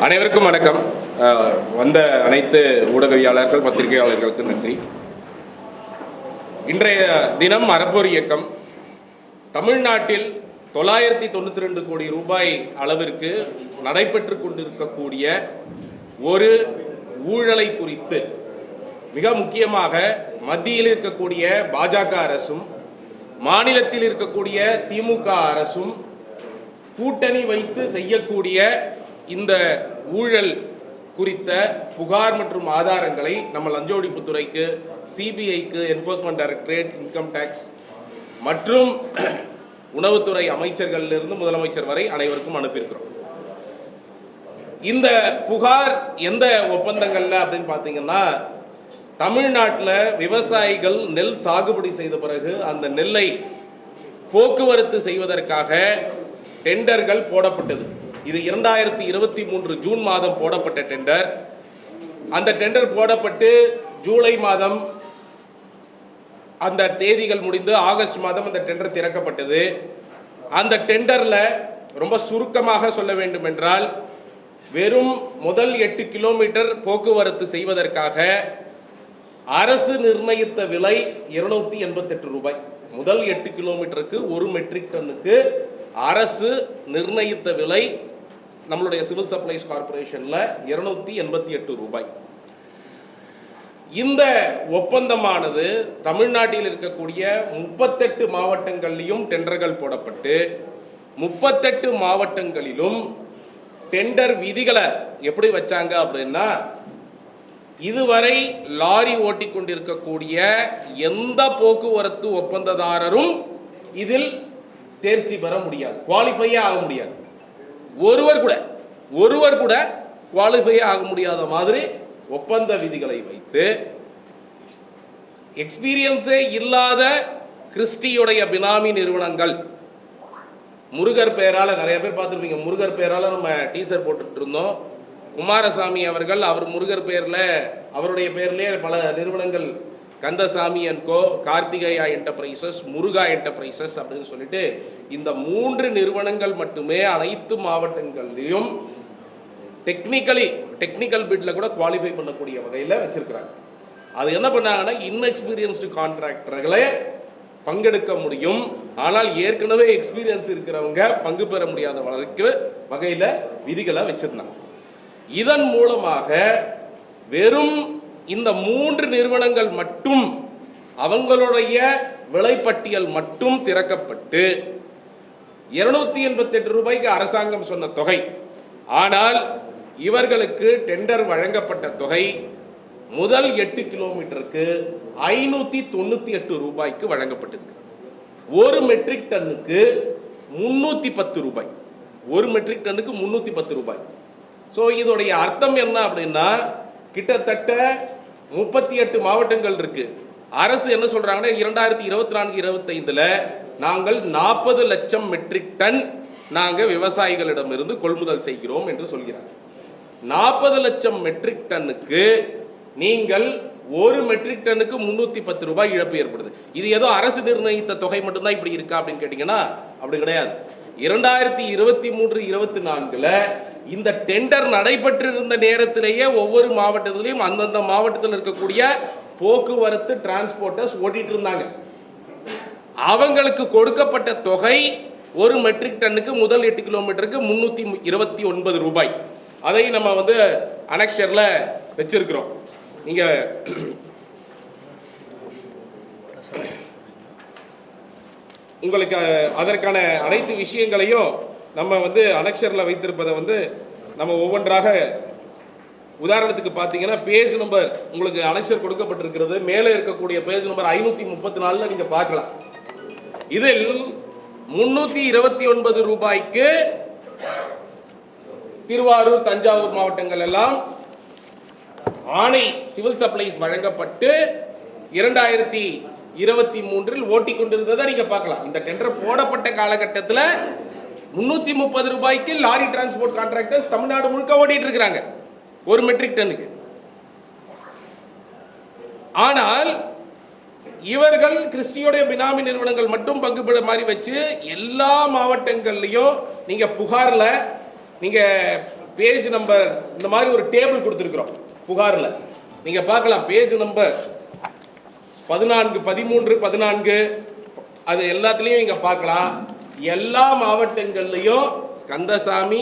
அனைவருக்கும் வணக்கம். வந்த அனைத்து ஊடகவியலாளர்கள் பத்திரிகையாளர்களுக்கு நன்றி. இன்றைய தினம் அறப்போர் இயக்கம் தமிழ்நாட்டில் 992 கோடி ரூபாய் அளவிற்கு நடைபெற்று கொண்டிருக்கக்கூடிய ஒரு ஊழலை குறித்து மிக முக்கியமாக மத்தியில் இருக்கக்கூடிய பாஜக அரசும் மாநிலத்தில் இருக்கக்கூடிய திமுக அரசும் கூட்டணி வைத்து செய்யக்கூடிய இந்த ஊழல் குறித்த புகார் மற்றும் ஆதாரங்களை நம்ம லஞ்ச ஒழிப்புத்துறைக்கு, சிபிஐக்கு, என்ஃபோர்ஸ்மெண்ட் டைரக்டரேட், இன்கம் டேக்ஸ் மற்றும் உணவுத்துறை அமைச்சர்களிலிருந்து முதலமைச்சர் வரை அனைவருக்கும் அனுப்பியிருக்கிறோம். இந்த புகார் எந்த ஒப்பந்தங்கள்ல அப்படின்னு பார்த்தீங்கன்னா, தமிழ்நாட்டில் விவசாயிகள் நெல் சாகுபடி செய்த பிறகு அந்த நெல்லை போக்குவரத்து செய்வதற்காக டெண்டர்கள் போடப்பட்டது. இது 2023 ஜூன் மாதம் போடப்பட்ட டெண்டர். அந்த டெண்டர் போடப்பட்டு ஜூலை மாதம் அந்த தேதிகள் முடிந்து ஆகஸ்ட் மாதம் அந்த டெண்டர் திறக்கப்பட்டது. அந்த டெண்டரில் ரொம்ப சுருக்கமாக சொல்ல வேண்டும் என்றால், வெறும் முதல் 8 கிலோமீட்டர் போக்குவரத்து செய்வதற்காக அரசு நிர்ணயித்த விலை 288 ரூபாய். முதல் 8 கிலோமீட்டருக்கு 1 மெட்ரிக் டன்னுக்கு அரசு நிர்ணயித்த விலை நம்மளுடைய சிவில் சப்ளைஸ் கார்பரேஷன்ல 288 ரூபாய். இந்த ஒப்பந்தமானது தமிழ்நாட்டில் இருக்கக்கூடிய 38 மாவட்டங்களிலும் டெண்டர்கள் போடப்பட்டு 38 மாவட்டங்களிலும் டெண்டர் விதிகளை எப்படி வச்சாங்க அப்படின்னா, இதுவரை லாரி ஓட்டி கொண்டிருக்கக்கூடிய எந்த போக்குவரத்து ஒப்பந்ததாரரும் இதில் தேர்ச்சி பெற முடியாது, குவாலிஃபையே ஆக முடியாது. ஒருவர் கூட குவாலிஃபை ஆக முடியாத மாதிரி ஒப்பந்த விதிகளை வைத்து எக்ஸ்பீரியன்ஸே இல்லாத கிறிஸ்டியுடைய பினாமி நிறுவனங்கள், முருகர் பெயரால் நிறைய பேர் பார்த்துருப்பீங்க, முருகர் பெயரால் நம்ம டீசர் போட்டுட்டு இருந்தோம். குமாரசாமி அவர்கள் அவர் முருகர் பெயரில் அவருடைய பெயர்லேயே பல நிறுவனங்கள், Kandasamy and co, Karthikeya enterprises, Muruga enterprises அப்படின்னு சொல்லிட்டு இந்த 3 நிறுவனங்கள் மட்டுமே அனைத்து மாவட்டங்கள்லையும் டெக்னிக்கல் பிட்ல கூட குவாலிஃபை பண்ணக்கூடிய வகையில் வச்சிருக்கிறாங்க. அது என்ன பண்ணாங்கன்னா, இன்எக்ஸ்பீரியன்ஸ்டு கான்ட்ராக்டர்களை பங்கெடுக்க முடியும், ஆனால் ஏற்கனவே எக்ஸ்பீரியன்ஸ் இருக்கிறவங்க பங்கு பெற முடியாத வகையில் விதிகளை வச்சிருந்தாங்க. இதன் மூலமாக வெறும் இந்த 3 நிறுவனங்கள் மட்டும் அவங்களுடைய விலைப்பட்டியல் மட்டும் திறக்கப்பட்டு 288 ரூபாய்க்கு அரசாங்கம் சொன்ன தொகை. ஆனால் இவர்களுக்கு டெண்டர் வழங்கப்பட்ட தொகை முதல் 8 கிலோமீட்டருக்கு 598 ரூபாய்க்கு வழங்கப்பட்டிருக்கு. 1 மெட்ரிக் டன்னுக்கு 310 ரூபாய். 1 மெட்ரிக் டன்னுக்கு 310 ரூபாய். ஸோ இதோடைய அர்த்தம் என்ன அப்படின்னா, கிட்டத்தட்ட 38 மாவட்டங்கள் இருக்கு. அரசு என்ன சொல்றாங்கன்னா, 2024-25 நாங்கள் 40 லட்சம் மெட்ரிக் டன் நாங்கள் விவசாயிகளிடமிருந்து கொள்முதல் செய்கிறோம் என்று சொல்கிறார். 40 லட்சம் மெட்ரிக் டன்னுக்கு நீங்கள் 1 மெட்ரிக் டன்னுக்கு 310 ரூபாய் இழப்பு ஏற்படுது. இது ஏதோ அரசு நிர்ணயித்த தொகை மட்டும்தான் இப்படி இருக்கா அப்படின்னு கேட்டீங்கன்னா அப்படி கிடையாது. 2023-24 இந்த டெண்டர் நடைபெற்றிருந்த நேரத்திலேயே ஒவ்வொரு மாவட்டத்திலையும் அந்தந்த மாவட்டத்தில் இருக்கக்கூடிய போக்குவரத்து டிரான்ஸ்போர்ட்டர்ஸ் ஓட்டிட்டு இருந்தாங்க. அவங்களுக்கு கொடுக்கப்பட்ட தொகை 1 மெட்ரிக் டன்னுக்கு முதல் 8 கிலோமீட்டருக்கு 329 ரூபாய். அதை நம்ம அனெக்ஷர்ல வச்சிருக்கிறோம். நீங்க உங்களுக்கு அதற்கான அனைத்து விஷயங்களையும் நம்ம அனெக்ஷர்ல வைத்திருப்பதை நம்ம ஒவ்வொன்றாக, உதாரணத்துக்கு பார்த்தீங்கன்னா பேஜ் நம்பர் உங்களுக்கு அனெக்ஷர் கொடுக்கப்பட்டிருக்கிறது. மேலே இருக்கக்கூடிய பேஜ் நம்பர் 534 நீங்க பார்க்கலாம். இதில் 329 ரூபாய்க்கு திருவாரூர், தஞ்சாவூர் மாவட்டங்கள் எல்லாம் ஆணை சிவில் சப்ளைஸ் வழங்கப்பட்டு 2023 ஓட்டிக்கொண்டிருந்ததை நீங்க பார்க்கலாம். இந்த டெண்டர் போடப்பட்ட காலகட்டத்தில் 330 ரூபாய்க்கு லாரி டிரான்ஸ்போர்ட் கான்ட்ராக்டர்ஸ் தமிழ்நாடு முழுக்க ஓட்டிட்டு இருக்கிறாங்க 1 மெட்ரிக் டன்னுக்கு. ஆனால் இவர்கள் கிறிஸ்டியோடைய பினாமி நிறுவனங்கள் மட்டும் பங்கு பெற மாதிரி வச்சு எல்லா மாவட்டங்கள்லையும் நீங்க புகார்ல நீங்க பேஜ் நம்பர் இந்த மாதிரி ஒரு டேபிள் கொடுத்துருக்குறோம் புகாரில். நீங்க பார்க்கலாம் பேஜ் நம்பர் 14, 13, 14 அது எல்லாத்துலேயும் நீங்க பார்க்கலாம். எல்லா மாவட்டங்கள்லையும் கந்தசாமி,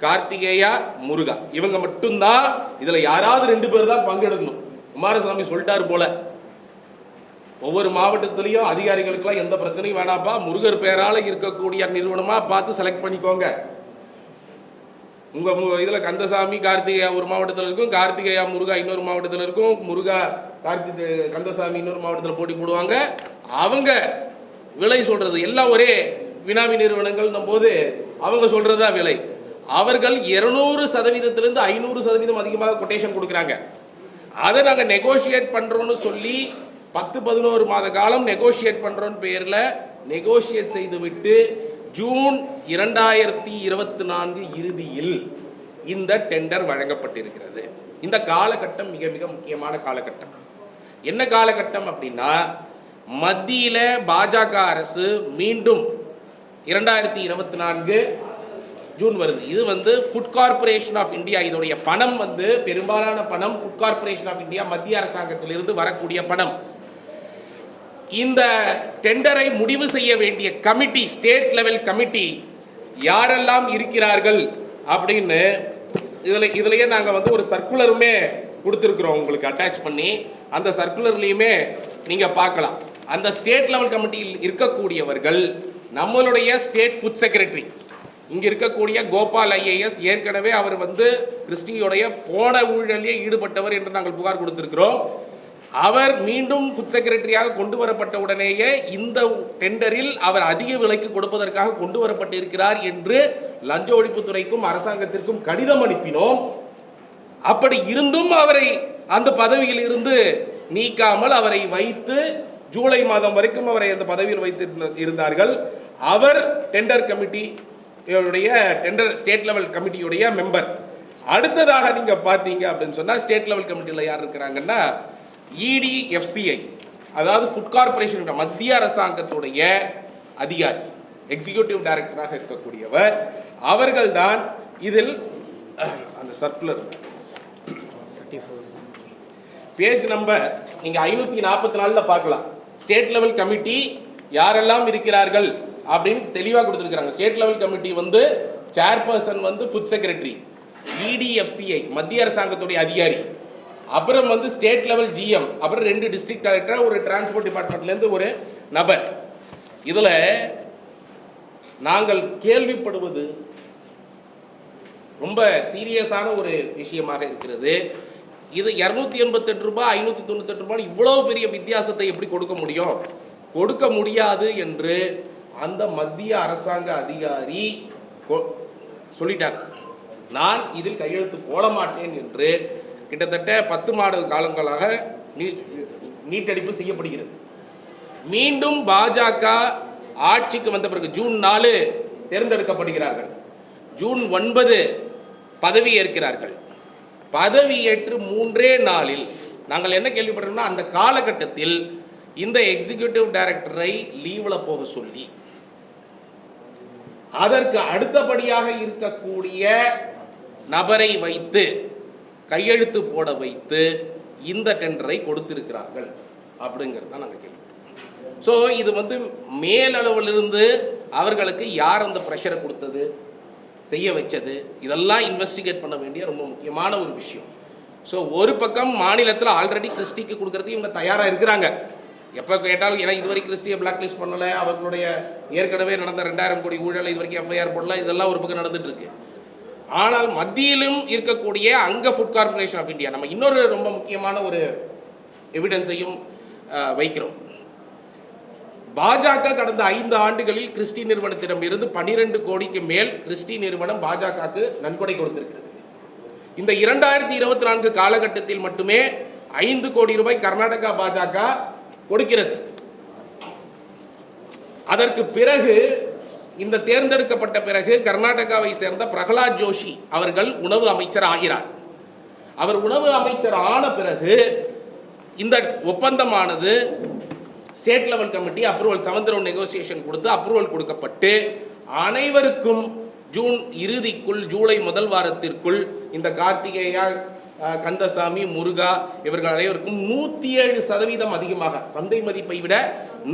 கார்த்திகேயா, முருகா இவங்க மட்டும்தான். இதுல யாராவது 2 பேர் தான் பங்கெடுக்கணும். குமாரசாமி சொல்லிட்டாரு போல, ஒவ்வொரு மாவட்டத்திலையும் அதிகாரிகளுக்கெல்லாம் எந்த பிரச்சனையும் வேணாப்பா, முருகர் பேரால இருக்கக்கூடிய நிறுவனமா பார்த்து செலக்ட் பண்ணிக்கோங்க. உங்க இதுல கந்தசாமி, கார்த்திகேயா ஒரு மாவட்டத்தில் இருக்கும், கார்த்திகேயா முருகா இன்னொரு மாவட்டத்தில் இருக்கும், முருகா கந்தசாமி இன்னொரு மாவட்டத்தில் போட்டி போடுவாங்க. அவங்க விலை சொல்றது எல்லாம் ஒரே வினாவி நிறுவனங்கள் போது அவங்க சொல்றதா விலை. அவர்கள் 200%லிருந்து 500% அதிகமாக கொட்டேஷன் கொடுக்குறாங்க. அதை நாங்கள் நெகோஷியேட் பண்றோம்னு சொல்லி 10-11 மாத காலம் நெகோஷியேட் பண்றோம் பேர்ல நெகோஷியேட் செய்துவிட்டு ஜூன் 2024 இறுதியில் இந்த டெண்டர் வழங்கப்பட்டிருக்கிறது. இந்த காலகட்டம் மிக மிக முக்கியமான காலகட்டம். என்ன காலகட்டம் அப்படின்னா, மத்தியில பாஜக அரசு மீண்டும் 2024 ஜூன் வருது. இது ஃபுட் கார்பரேஷன் ஆஃப் இந்தியா, இதோடைய பணம் பெரும்பாலான பணம் ஃபுட் கார்பரேஷன் ஆஃப் இந்தியா மத்திய அரசாங்கத்திலிருந்து வரக்கூடிய பணம். இந்த டெண்டரை முடிவு செய்ய வேண்டிய கமிட்டி, ஸ்டேட் லெவல் கமிட்டி யாரெல்லாம் இருக்கிறார்கள் அப்படின்னு இதுலயே நாங்கள் ஒரு சர்க்குலருமே கொடுத்துருக்குறோம் உங்களுக்கு அட்டாச் பண்ணி. அந்த சர்க்குலர்லையுமே நீங்க பார்க்கலாம். அந்த ஸ்டேட் லெவல் கமிட்டியில் இருக்கக்கூடியவர்கள் நம்மளுடைய ஸ்டேட் ஃபுட் செக்ரட்டரி, இங்க இருக்கக்கூடிய கோபால் ஐஏஎஸ், ஏற்கனவே அவர் கிறிஸ்டியோடைய போன ஊழலிலே ஈடுபட்டவர் என்று நாங்கள் புகார் கொடுத்திருக்கிறோம். அவர் மீண்டும் ஃபுட் செக்ரட்டரியாக கொண்டு வரப்பட்ட உடனேயே இந்த டெண்டரில் அவர் அதிக விலைக்கு கொடுப்பதற்காக கொண்டு வரப்பட்டிருக்கிறார் என்று லஞ்ச ஒழிப்புத்துறைக்கும் அரசாங்கத்திற்கும் கடிதம் அனுப்பினோம். அப்படி இருந்தும் அவரை அந்த பதவியில் இருந்து நீக்காமல் அவரை வைத்து ஜூலை மாதம் வரைக்கும் அவரை அந்த பதவியில் வைத்து இருந்தார்கள். அவர் tender committee tender state level கமிட்டியுடைய மெம்பர். அடுத்ததாக நீங்க பார்த்தீங்க அப்படின்னு சொன்னா, ஸ்டேட் லெவல் கமிட்டியில் யார் இருக்கிறாங்கன்னா, EDFCI, அதாவது ஃபுட் கார்பரேஷன் மத்திய அரசாங்கத்துடைய அதிகாரி, எக்ஸிகியூட்டிவ் டைரக்டராக இருக்கக்கூடியவர். அவர்கள்தான் இதில் அந்த சர்க்குலர் பேஜ் நம்பர் நீங்க 544 பார்க்கலாம். ஸ்டேட் லெவல் கமிட்டி யாரெல்லாம் இருக்கிறார்கள் அப்படின்னு தெளிவாக கொடுத்திருக்காங்க. State level committee chairperson food secretary, EDFCI மத்திய அரசாங்கத்துடைய அதிகாரி, அப்புறம் ஸ்டேட் லெவல் GM, அப்புறம் 2 டிஸ்ட்ரிக்ட் கலெக்டர், ஒரு டிரான்ஸ்போர்ட் டிபார்ட்மெண்ட்லேருந்து ஒரு நபர். இதில் நாங்கள் கேள்விப்படுவது ரொம்ப சீரியஸான ஒரு விஷயமாக இருக்கிறது. இது 288 ரூபாய் 598 ரூபாய் இவ்வளவு பெரிய வித்தியாசத்தை எப்படி கொடுக்க முடியும்? கொடுக்க முடியாது என்று அந்த மத்திய அரசாங்க அதிகாரி சொல்லிட்டாங்க. நான் இதில் கையெழுத்து போட மாட்டேன் என்று கிட்டத்தட்ட 10 மாத காலங்களாக நீட்டடிப்பு செய்யப்படுகிறது. மீண்டும் பாஜக ஆட்சிக்கு வந்த பிறகு ஜூன் 4 தேர்ந்தெடுக்கப்படுகிறார்கள். ஜூன் 9 பதவி ஏற்கிறார்கள். பதவியேற்று 3 நாளில் நாங்கள் என்ன கேள்விப்பட்டோம்னா, அந்த காலகட்டத்தில் இந்த எக்ஸிகியூட்டிவ் டைரக்டரை லீவ்ல போக சொல்லி அதற்கு அடுத்தபடியாக இருக்கக்கூடிய நபரை வைத்து கையெழுத்து போட வைத்து இந்த டெண்டரை கொடுத்திருக்கிறார்கள் அப்படிங்கிறத நாங்கள் கேள்விப்பட்டோம். ஸோ இது மேலளவிலிருந்து அவர்களுக்கு யார் அந்த ப்ரெஷரை கொடுத்தது, செய்ய வச்சது, இதெல்லாம் இன்வெஸ்டிகேட் பண்ண வேண்டிய ரொம்ப முக்கியமான ஒரு விஷயம். ஸோ ஒரு பக்கம் மாநிலத்தில் ஆல்ரெடி கிறிஸ்டிக்கு கொடுக்கறதுக்கு இவங்க தயாராக இருக்கிறாங்க. எப்போ கேட்டாலும், ஏன்னா இதுவரைக்கும் கிறிஸ்டியை பிளாக் லிஸ்ட் பண்ணலை, அவர்களுடைய ஏற்கனவே நடந்த 2000 கோடி ஊழல் இதுவரைக்கும் FIR போடல, இதெல்லாம் ஒரு பக்கம் நடந்துட்டு இருக்கு. ஆனால் மத்தியிலும் இருக்கக்கூடிய அங்க ஃபுட் கார்பரேஷன் ஆஃப் இந்தியா நம்ம இன்னொரு ரொம்ப முக்கியமான ஒரு எவிடன்ஸையும் வைக்கிறோம். பாஜக கடந்த 5 ஆண்டுகளில் கிறிஸ்டி நிறுவனத்திடம் இருந்து 12 கோடிக்கு மேல் கிறிஸ்டி நிறுவனம் பாஜகவுக்கு நன்கொடை கொடுத்திருக்கிறது. இந்த 2024 காலகட்டத்தில் மட்டுமே 5 கோடி ரூபாய் கர்நாடகா பாஜக கொடுக்கிறது. அதற்கு பிறகு இந்த தேர்ந்தெடுக்கப்பட்ட பிறகு கர்நாடகாவை சேர்ந்த பிரகலாத் ஜோஷி அவர்கள் உணவு அமைச்சர் ஆகிறார். அவர் உணவு அமைச்சர் ஆன பிறகு இந்த ஒப்பந்தமானது state level committee approval 7th round negotiation கொடுத்து அப்ரூவல் கொடுக்கப்பட்டு அனைவருக்கும் ஜூன் இறுதிக்குள், ஜூலை முதல் வாரத்திற்குள் இந்த கார்த்திகேயா, கந்தசாமி, முருகா இவர்கள் அனைவருக்கும் 107% அதிகமாக, சந்தை மதிப்பை விட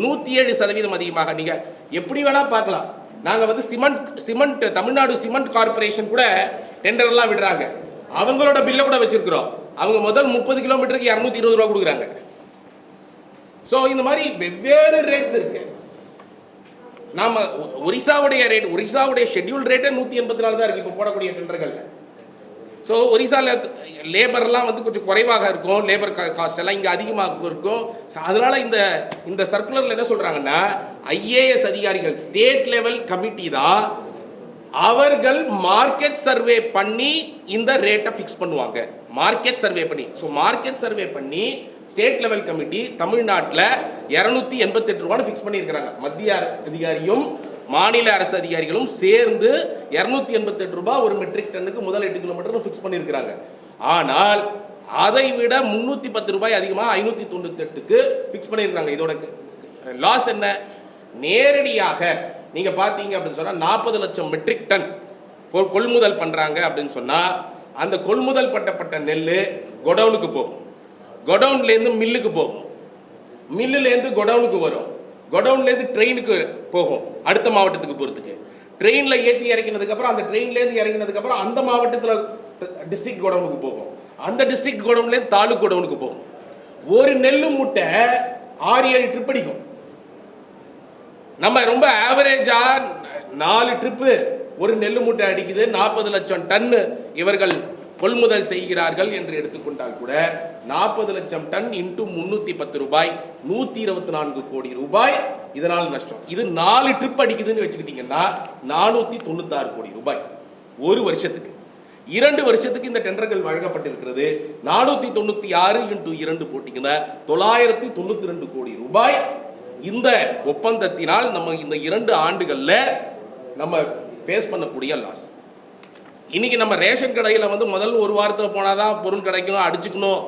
107% அதிகமாக, நீங்க எப்படி வேணா பார்க்கலாம். நாங்க வந்து சிமெண்ட் தமிழ்நாடு சிமெண்ட் கார்பரேஷன் கூட டெண்டர்லாம் விடுறாங்க. அவங்களோட பில்லை கூட வச்சிருக்கிறோம். அவங்க முதல் 30 கிலோமீட்டருக்கு 220 ரூபா கொடுக்குறாங்க. ஸோ இந்த மாதிரி வெவ்வேறு ரேட்ஸ் இருக்கு. நாம ஒரிசாவுடைய ரேட், ஒரிசாவுடைய ஷெட்யூல் ரேட்டே 184 தான் இருக்கு இப்போ போடக்கூடிய டெண்டர்கள். ஸோ ஒரிசாவில் லேபர்லாம் வந்து கொஞ்சம் குறைவாக இருக்கும், லேபர் காஸ்ட் எல்லாம் இங்கே அதிகமாக இருக்கும். அதனால இந்த சர்க்குலரில் என்ன சொல்றாங்கன்னா, ஐஏஎஸ் அதிகாரிகள் ஸ்டேட் லெவல் கமிட்டி தான் அவர்கள் மார்க்கெட் சர்வே பண்ணி இந்த ரேட்டை ஃபிக்ஸ் பண்ணுவாங்க. மார்க்கெட் சர்வே பண்ணி, ஸோ மார்க்கெட் சர்வே பண்ணி ஸ்டேட் லெவல் கமிட்டி தமிழ்நாட்டில் 288 ரூபான்னு ஃபிக்ஸ் பண்ணியிருக்கிறாங்க. மத்திய அதிகாரியும் மாநில அரசு அதிகாரிகளும் சேர்ந்து 288 ரூபாய் ஒரு மெட்ரிக் டன்னுக்கு முதல் 8 கிலோமீட்டர் ஃபிக்ஸ் பண்ணியிருக்கிறாங்க. ஆனால் அதை விட 310 ரூபாய் அதிகமாக 598க்கு ஃபிக்ஸ் பண்ணியிருக்காங்க. இதோட லாஸ் என்ன? நேரடியாக நீங்க பார்த்தீங்க அப்படின்னு சொன்னா 40 லட்சம் மெட்ரிக் டன் கொள்முதல் பண்றாங்க அப்படின்னு சொன்னா, அந்த கொள்முதல் பட்டப்பட்ட நெல் கோடவுனுக்கு போகும், கோடவுன்லேருந்து மில்லுக்கு போகும், மில்லுலேருந்து கோடவுனுக்கு வரும், கோடவுன்லேருந்து ட்ரெயினுக்கு போகும் அடுத்த மாவட்டத்துக்கு போகிறதுக்கு. ட்ரெயினில் ஏற்றி இறக்கினதுக்கப்புறம், அந்த ட்ரெயின்லேருந்து இறங்கினதுக்கப்புறம் அந்த மாவட்டத்தில் டிஸ்ட்ரிக்ட் கோடவுனுக்கு போகும், அந்த டிஸ்ட்ரிக்ட் கோடவுன்லேருந்து தாலுக் கோடவுனுக்கு போகும். ஒரு நெல் மூட்டை 6-7 ட்ரிப் அடிக்கும். நம்ம ரொம்ப ஆவரேஜா 4 ட்ரிப்பு ஒரு நெல் மூட்டை அடிக்குது. 40 லட்சம் டன்னு இவர்கள் கொள்முதல் செய்கிறார்கள் என்று எடுத்துக்கொண்டால் கூட 40 லட்சம் டன் இன்டு 310 ரூபாய், 124 கோடி ரூபாய் இதனால் நஷ்டம். இது 4 ட்ரிப் அடிக்குதுன்னு வச்சுக்கிட்டீங்கன்னா 496 கோடி ரூபாய் ஒரு வருஷத்துக்கு. 2 வருஷத்துக்கு இந்த டெண்டர்கள் வழங்கப்பட்டிருக்கிறது. 496 இன்டு 2 போட்டீங்கன்னா 992 கோடி ரூபாய் இந்த ஒப்பந்தத்தினால் நம்ம இந்த 2 ஆண்டுகள்ல நம்ம ஃபேஸ் பண்ணக்கூடிய லாஸ். இன்னைக்கு நம்ம ரேஷன் கடையில் வந்து முதல் ஒரு வாரத்தில் போனாதான் பொருள் கிடைக்கணும், அடிச்சுக்கணும்